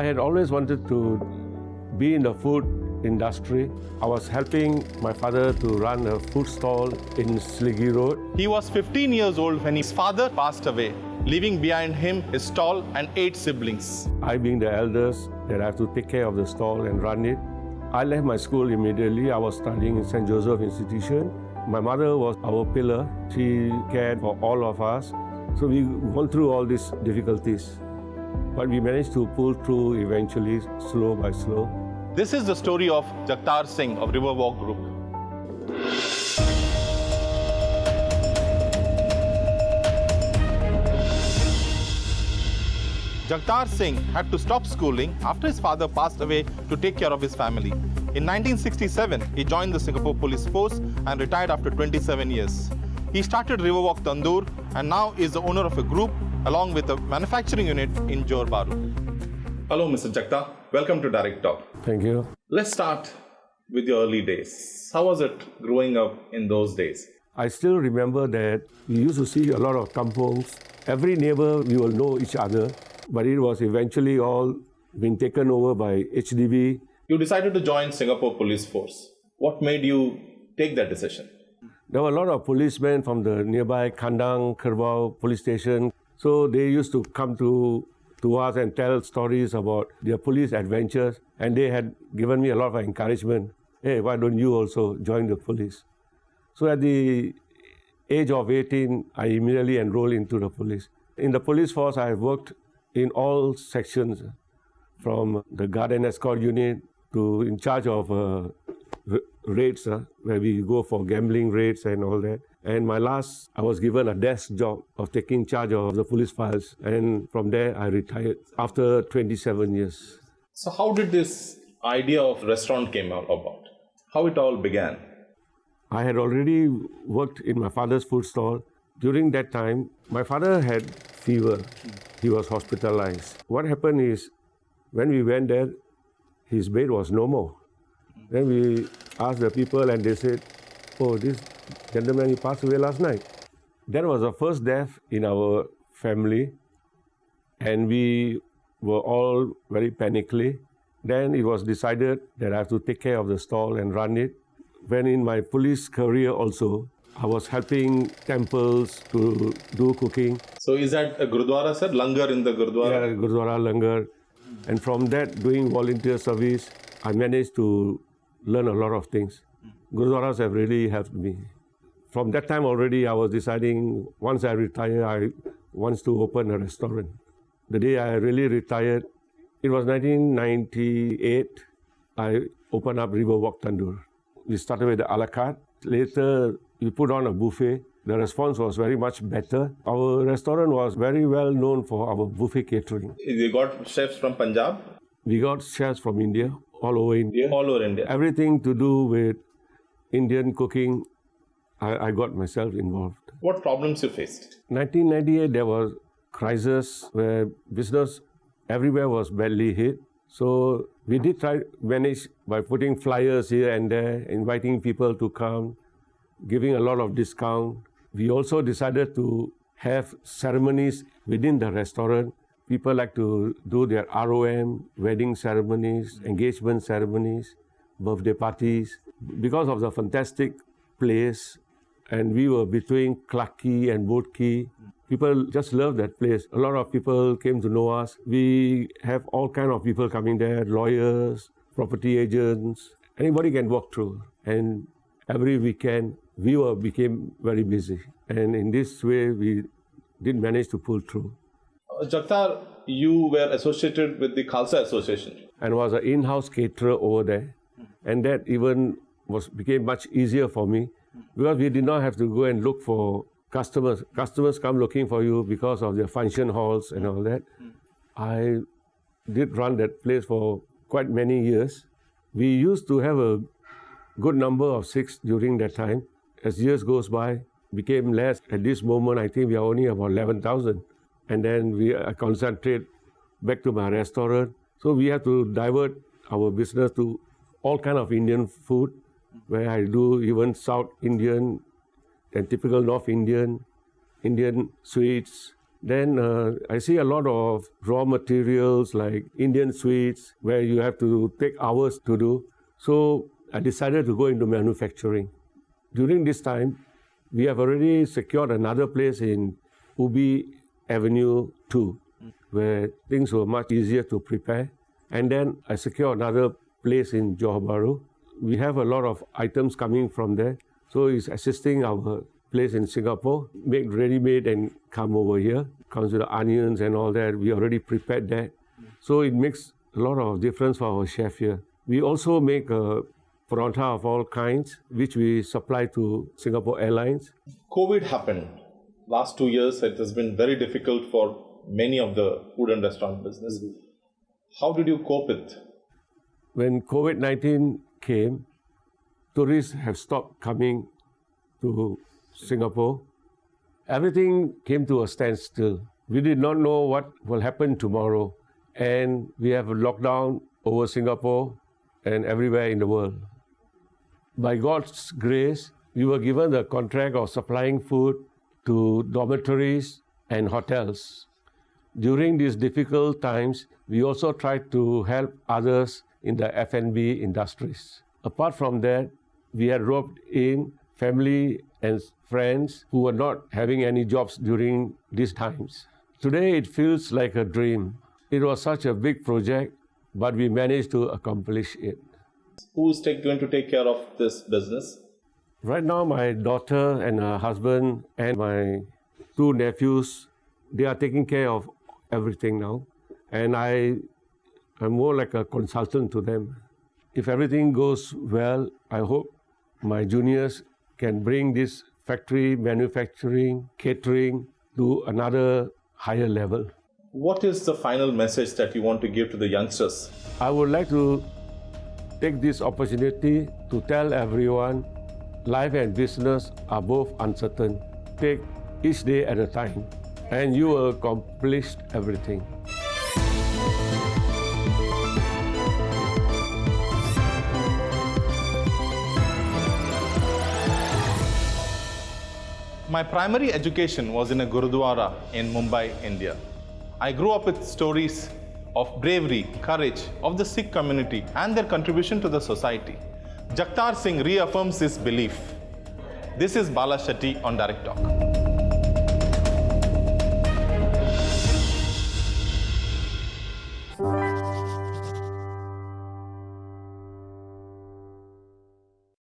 had always wanted to be in the food industry. I was helping my father to run a food stall in Sliggy Road. He was 15 years old when his father passed away, leaving behind him his stall and 8 siblings. I being the eldest, that I have to take care of the stall and run it. I left my school immediately. I was studying in St. Joseph Institution. My mother was our pillar. She cared for all of us. So we went through all these difficulties. But we managed to pull through eventually, slow by slow. This is the story of Jagtar Singh of Riverwalk Group. Jagtar Singh had to stop schooling after his father passed away to take care of his family. In 1967, he joined the Singapore Police Force and retired after 27 years. He started Riverwalk Tandoor and now is the owner of a group along with a manufacturing unit in Johor Bahru. Hello, Mr. Jagtar. Welcome to Direct Talk. Thank you. Let's start with your early days. How was it growing up in those days? I still remember that we used to see a lot of kampungs. Every neighbor, we will know each other, but it was eventually all been taken over by HDB. You decided to join Singapore Police Force. What made you take that decision? There were a lot of policemen from the nearby Kandang, Kerbau police station. So they used to come to us and tell stories about their police adventures. And they had given me a lot of encouragement. Hey, why don't you also join the police? So at the age of 18, I immediately enrolled into the police. In the police force, I worked in all sections, from the guard and escort unit to in charge of raids, where we go for gambling raids and all that. And I was given a desk job of taking charge of the police files. And from there, I retired after 27 years. So how did this idea of restaurant came about? How it all began? I had already worked in my father's food stall. During that time, my father had fever. He was hospitalized. What happened is, when we went there, his bed was no more. Then we asked the people and they said, oh, this gentleman, he passed away last night. That was the first death in our family. And we were all very panically. Then it was decided that I have to take care of the stall and run it. When in my police career also, I was helping temples to do cooking. So is that a Gurudwara, sir? Langar in the Gurudwara? Yeah, Gurudwara, Langar. And from that, doing volunteer service, I managed to learn a lot of things. Gurudwaras have really helped me. From that time already, I was deciding, once I retire, I want to open a restaurant. The day I really retired, it was 1998, I opened up Riverwalk Tandoor. We started with the a la carte. Later, we put on a buffet. The response was very much better. Our restaurant was very well known for our buffet catering. You got chefs from Punjab? We got chefs from India, all over India. All over India. Everything to do with Indian cooking, I got myself involved. What problems you faced? 1998, there was crisis where business everywhere was badly hit. So we did try to manage by putting flyers here and there, inviting people to come, giving a lot of discount. We also decided to have ceremonies within the restaurant. People like to do their ROM, wedding ceremonies, engagement ceremonies, birthday parties. Because of the fantastic place, and we were between Clarke Quay and Boat Quay, people just loved that place. A lot of people came to know us. We have all kinds of people coming there, lawyers, property agents. Anybody can walk through. And every weekend, we became very busy. And in this way, we did manage to pull through. Jagtar, you were associated with the Khalsa Association. And was an in-house caterer over there. And that even became much easier for me because we did not have to go and look for customers. Customers come looking for you because of their function halls and all that. I did run that place for quite many years. We used to have a good number of 6 during that time. As years goes by, became less. At this moment, I think we are only about 11,000. And then we concentrate back to my restaurant. So we have to divert our business to all kind of Indian food, where I do even South Indian and typical North Indian, Indian sweets, Then I see a lot of raw materials like Indian sweets where you have to take hours to do. So I decided to go into manufacturing. During this time, we have already secured another place in Ubi Avenue 2, where things were much easier to prepare. And then I secured another place in Johor Bahru. We have a lot of items coming from there. So it's assisting our place in Singapore, make ready-made and come over here. Comes with the onions and all that. We already prepared that. So it makes a lot of difference for our chef here. We also make paratha of all kinds, which we supply to Singapore Airlines. COVID happened. Last 2 years, it has been very difficult for many of the food and restaurant business. How did you cope with? When COVID-19 came, tourists have stopped coming to Singapore. Everything came to a standstill. We did not know what will happen tomorrow. And we have a lockdown over Singapore and everywhere in the world. By God's grace, we were given the contract of supplying food to dormitories and hotels. During these difficult times, we also tried to help others in the F&B industries. Apart from that, we had roped in family and friends who were not having any jobs during these times. Today, it feels like a dream. It was such a big project, but we managed to accomplish it. Who's going to take care of this business? Right now, my daughter and her husband and my 2 nephews, they are taking care of everything now. And I'm more like a consultant to them. If everything goes well, I hope my juniors can bring this factory, manufacturing, catering to another higher level. What is the final message that you want to give to the youngsters? I would like to take this opportunity to tell everyone life and business are both uncertain. Take each day at a time, and you will accomplish everything. My primary education was in a Gurudwara in Mumbai, India. I grew up with stories of bravery, courage of the Sikh community and their contribution to the society. Jagtar Singh reaffirms this belief. This is Bala Shetty on Direct Talk.